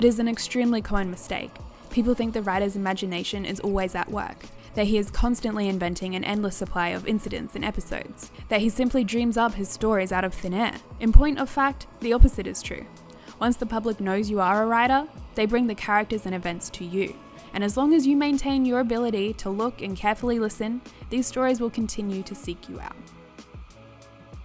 It is an extremely common mistake. People think the writer's imagination is always at work, that he is constantly inventing an endless supply of incidents and episodes, that he simply dreams up his stories out of thin air. In point of fact, the opposite is true. Once the public knows you are a writer, they bring the characters and events to you. And as long as you maintain your ability to look and carefully listen, these stories will continue to seek you out.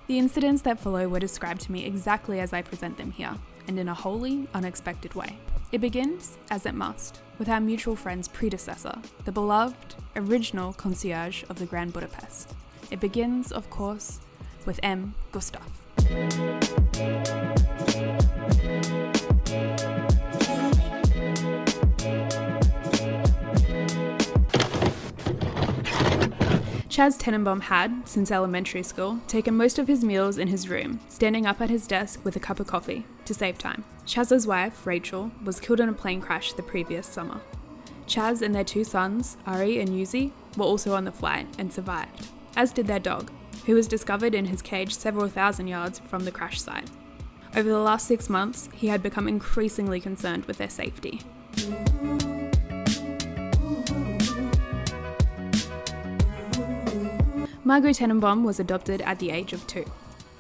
The incidents that follow were described to me exactly as I present them here, and in a wholly unexpected way. It begins, as it must, with our mutual friend's predecessor, the beloved, original concierge of the Grand Budapest. It begins, of course, with Gustave. Chaz Tenebaum had, since elementary school, taken most of his meals in his room, standing up at his desk with a cup of coffee, to save time. Chaz's wife, Rachel, was killed in a plane crash the previous summer. Chaz and their two sons, Ari and Yuzi, were also on the flight and survived, as did their dog, who was discovered in his cage several thousand yards from the crash site. Over the last 6 months, he had become increasingly concerned with their safety. Margot Tenenbaum was adopted at the age of 2.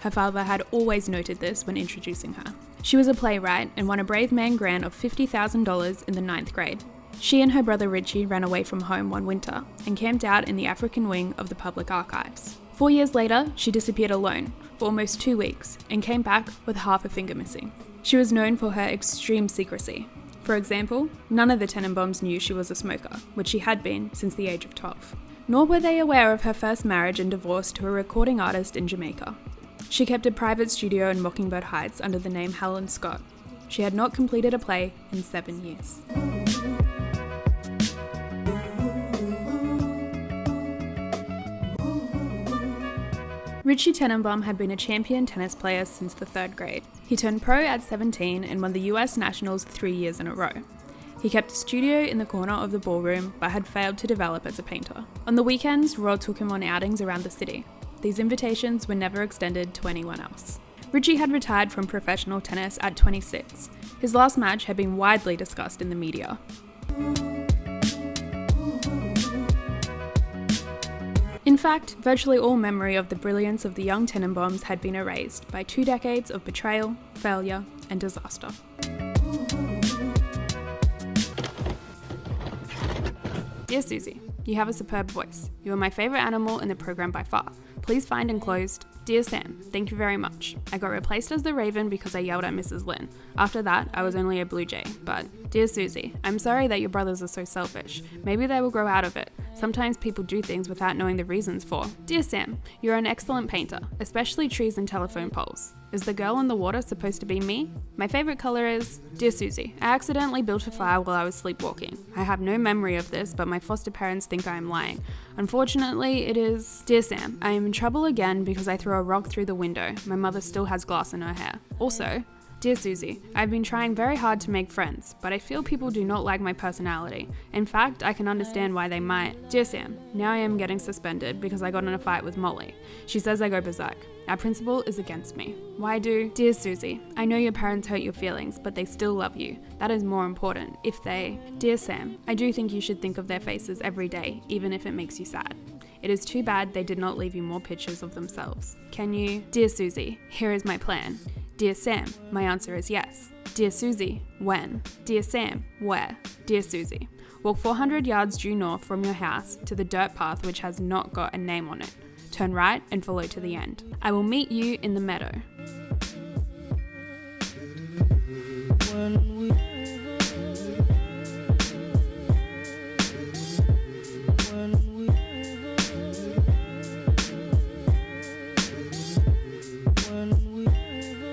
Her father had always noted this when introducing her. She was a playwright and won a Brave Man grant of $50,000 in the 9th grade. She and her brother Richie ran away from home one winter and camped out in the African wing of the public archives. 4 years later, she disappeared alone for almost 2 weeks and came back with half a finger missing. She was known for her extreme secrecy. For example, none of the Tenenbaums knew she was a smoker, which she had been since the age of 12. Nor were they aware of her first marriage and divorce to a recording artist in Jamaica. She kept a private studio in Mockingbird Heights under the name Helen Scott. She had not completed a play in 7 years. Richie Tenebaum had been a champion tennis player since the 3rd grade. He turned pro at 17 and won the US Nationals 3 years in a row. He kept a studio in the corner of the ballroom, but had failed to develop as a painter. On the weekends, Royal took him on outings around the city. These invitations were never extended to anyone else. Richie had retired from professional tennis at 26. His last match had been widely discussed in the media. In fact, virtually all memory of the brilliance of the young Tenenbaums had been erased by 2 decades of betrayal, failure, and disaster. Dear Susie, you have a superb voice. You are my favourite animal in the programme by far. Please find enclosed, Dear Sam, thank you very much. I got replaced as the Raven because I yelled at Mrs. Lynn. After that, I was only a Blue Jay. But, Dear Susie, I'm sorry that your brothers are so selfish. Maybe they will grow out of it. Sometimes people do things without knowing the reasons for. Dear Sam, you're an excellent painter, especially trees and telephone poles. Is the girl in the water supposed to be me? My favourite colour is... Dear Susie, I accidentally built a fire while I was sleepwalking. I have no memory of this, but my foster parents think I am lying. Unfortunately, it is... Dear Sam, I am in trouble again because I threw a rock through the window. My mother still has glass in her hair. Also, Dear Susie, I've been trying very hard to make friends, but I feel people do not like my personality. In fact, I can understand why they might. Dear Sam, now I am getting suspended because I got in a fight with Molly. She says I go berserk. Our principal is against me. Why do? Dear Susie, I know your parents hurt your feelings, but they still love you. That is more important. If they... Dear Sam, I do think you should think of their faces every day, even if it makes you sad. It is too bad they did not leave you more pictures of themselves. Can you? Dear Susie, here is my plan. Dear Sam, my answer is yes. Dear Susie, when? Dear Sam, where? Dear Susie, walk 400 yards due north from your house to the dirt path which has not got a name on it. Turn right and follow to the end. I will meet you in the meadow.